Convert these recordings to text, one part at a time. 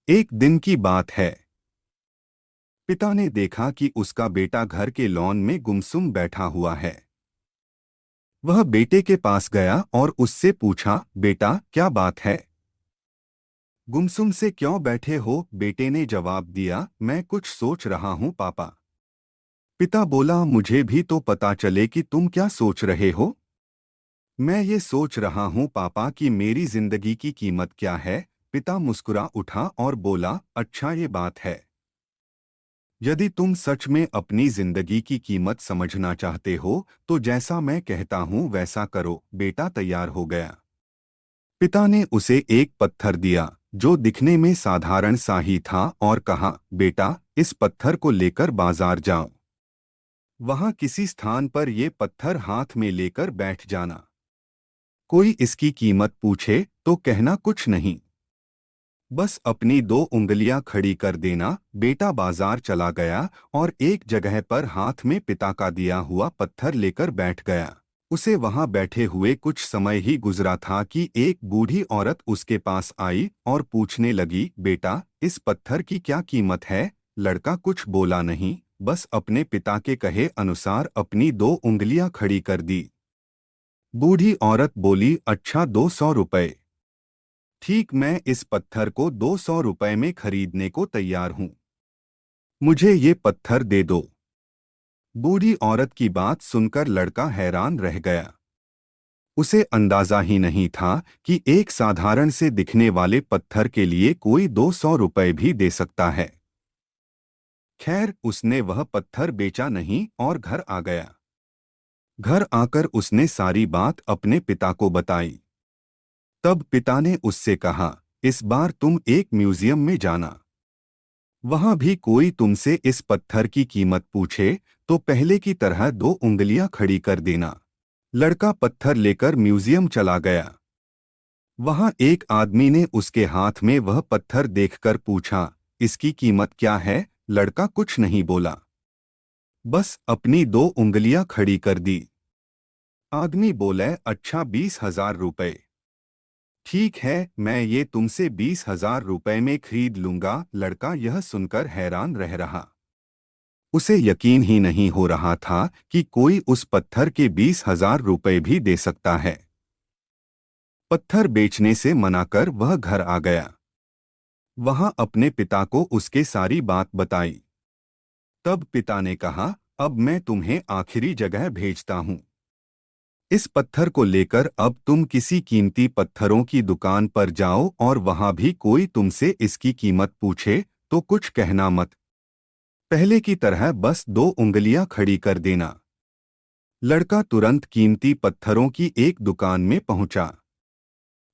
एक दिन की बात है। पिता ने देखा कि उसका बेटा घर के लॉन में गुमसुम बैठा हुआ है। वह बेटे के पास गया और उससे पूछा, बेटा क्या बात है? गुमसुम से क्यों बैठे हो? बेटे ने जवाब दिया, मैं कुछ सोच रहा हूँ पापा। पिता बोला, मुझे भी तो पता चले कि तुम क्या सोच रहे हो। मैं ये सोच रहा हूँ पापा कि मेरी जिंदगी की कीमत क्या है। पिता मुस्कुरा उठा और बोला, अच्छा ये बात है। यदि तुम सच में अपनी जिंदगी की कीमत समझना चाहते हो तो जैसा मैं कहता हूं वैसा करो। बेटा तैयार हो गया। पिता ने उसे एक पत्थर दिया जो दिखने में साधारण सा ही था और कहा, बेटा इस पत्थर को लेकर बाजार जाओ। वहां किसी स्थान पर ये पत्थर हाथ में लेकर बैठ जाना। कोई इसकी कीमत पूछे तो कहना कुछ नहीं, बस अपनी दो उंगलियां खड़ी कर देना। बेटा बाजार चला गया और एक जगह पर हाथ में पिता का दिया हुआ पत्थर लेकर बैठ गया। उसे वहां बैठे हुए कुछ समय ही गुजरा था कि एक बूढ़ी औरत उसके पास आई और पूछने लगी, बेटा इस पत्थर की क्या कीमत है? लड़का कुछ बोला नहीं, बस अपने पिता के कहे अनुसार अपनी दो उंगलियां खड़ी कर दी। बूढ़ी औरत बोली, अच्छा 200 रुपए। ठीक, मैं इस पत्थर को 200 रुपए में खरीदने को तैयार हूं। मुझे ये पत्थर दे दो। बूढ़ी औरत की बात सुनकर लड़का हैरान रह गया। उसे अंदाजा ही नहीं था कि एक साधारण से दिखने वाले पत्थर के लिए कोई 200 रुपए भी दे सकता है। खैर, उसने वह पत्थर बेचा नहीं और घर आ गया। घर आकर उसने सारी बात अपने पिता को बताई। तब पिता ने उससे कहा, इस बार तुम एक म्यूजियम में जाना। वहां भी कोई तुमसे इस पत्थर की कीमत पूछे तो पहले की तरह दो उंगलियां खड़ी कर देना। लड़का पत्थर लेकर म्यूजियम चला गया। वहां एक आदमी ने उसके हाथ में वह पत्थर देखकर पूछा, इसकी कीमत क्या है? लड़का कुछ नहीं बोला, बस अपनी दो उंगलियां खड़ी कर दी। आदमी बोले, अच्छा 20,000 रुपए। ठीक है, मैं ये तुमसे 20,000 रुपए में खरीद लूंगा। लड़का यह सुनकर हैरान रह रहा। उसे यकीन ही नहीं हो रहा था कि कोई उस पत्थर के 20,000 रुपए भी दे सकता है। पत्थर बेचने से मना कर वह घर आ गया। वहां अपने पिता को उसके सारी बात बताई। तब पिता ने कहा, अब मैं तुम्हें आखिरी जगह भेजता हूँ। इस पत्थर को लेकर अब तुम किसी कीमती पत्थरों की दुकान पर जाओ और वहां भी कोई तुमसे इसकी कीमत पूछे तो कुछ कहना मत। पहले की तरह बस दो उंगलियां खड़ी कर देना। लड़का तुरंत कीमती पत्थरों की एक दुकान में पहुंचा।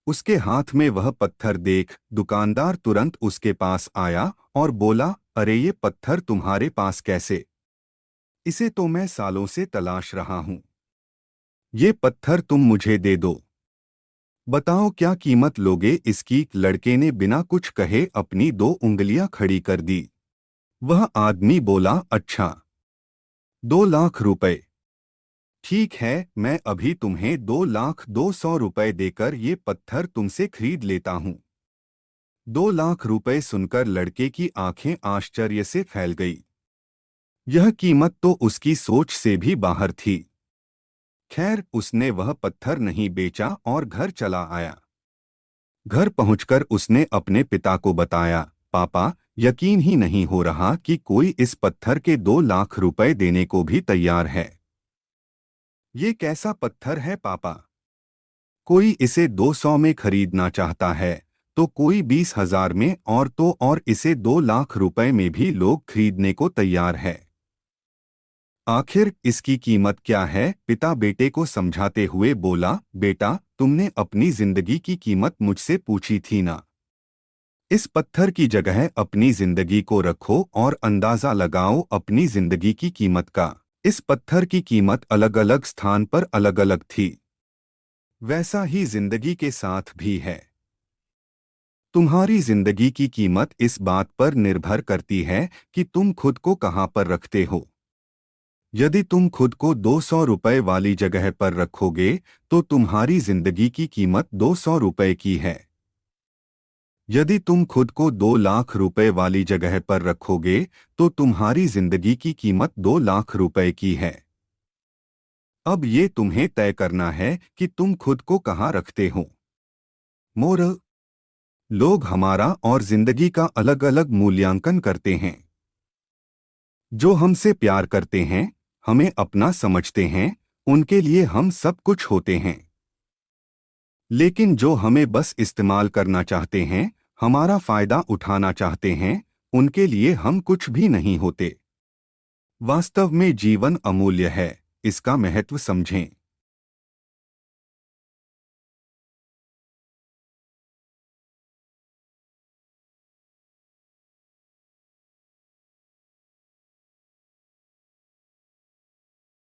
उसके हाथ में वह पत्थर देख दुकानदार तुरंत उसके पास आया और बोला, अरे ये पत्थर तुम्हारे पास कैसे? इसे तो मैं सालों से तलाश रहा हूं। ये पत्थर तुम मुझे दे दो। बताओ क्या कीमत लोगे इसकी? लड़के ने बिना कुछ कहे अपनी दो उंगलियां खड़ी कर दी। वह आदमी बोला, अच्छा 2 लाख रुपए। ठीक है, मैं अभी तुम्हें 2,02,00,000 रुपए देकर ये पत्थर तुमसे खरीद लेता हूँ। 2 लाख रुपए सुनकर लड़के की आंखें आश्चर्य से फैल गई। यह कीमत तो उसकी सोच से भी बाहर थी। खैर, उसने वह पत्थर नहीं बेचा और घर चला आया। घर पहुंचकर उसने अपने पिता को बताया, पापा यकीन ही नहीं हो रहा कि कोई इस पत्थर के 2 लाख रुपए देने को भी तैयार है। ये कैसा पत्थर है पापा? कोई इसे 200 में खरीदना चाहता है तो कोई 20,000 में और तो और इसे 2 लाख रुपए में भी लोग खरीदने को तैयार है। आखिर इसकी कीमत क्या है? पिता बेटे को समझाते हुए बोला, बेटा तुमने अपनी जिंदगी की कीमत मुझसे पूछी थी ना। इस पत्थर की जगह अपनी जिंदगी को रखो और अंदाजा लगाओ अपनी जिंदगी की कीमत का। इस पत्थर की कीमत अलग अलग स्थान पर अलग अलग थी। वैसा ही जिंदगी के साथ भी है। तुम्हारी जिंदगी की कीमत इस बात पर निर्भर करती है कि तुम खुद को कहां पर रखते हो। यदि तुम खुद को 200 रुपए वाली जगह पर रखोगे तो तुम्हारी जिंदगी की कीमत 200 रुपए की है। यदि तुम खुद को 2 लाख रुपए वाली जगह पर रखोगे तो तुम्हारी जिंदगी की कीमत 2 लाख रुपए की है। अब ये तुम्हें तय करना है कि तुम खुद को कहाँ रखते हो। मोरल: लोग हमारा और जिंदगी का अलग अलग मूल्यांकन करते हैं। जो हमसे प्यार करते हैं, हमें अपना समझते हैं, उनके लिए हम सब कुछ होते हैं। लेकिन जो हमें बस इस्तेमाल करना चाहते हैं, हमारा फायदा उठाना चाहते हैं, उनके लिए हम कुछ भी नहीं होते। वास्तव में जीवन अमूल्य है, इसका महत्व समझें।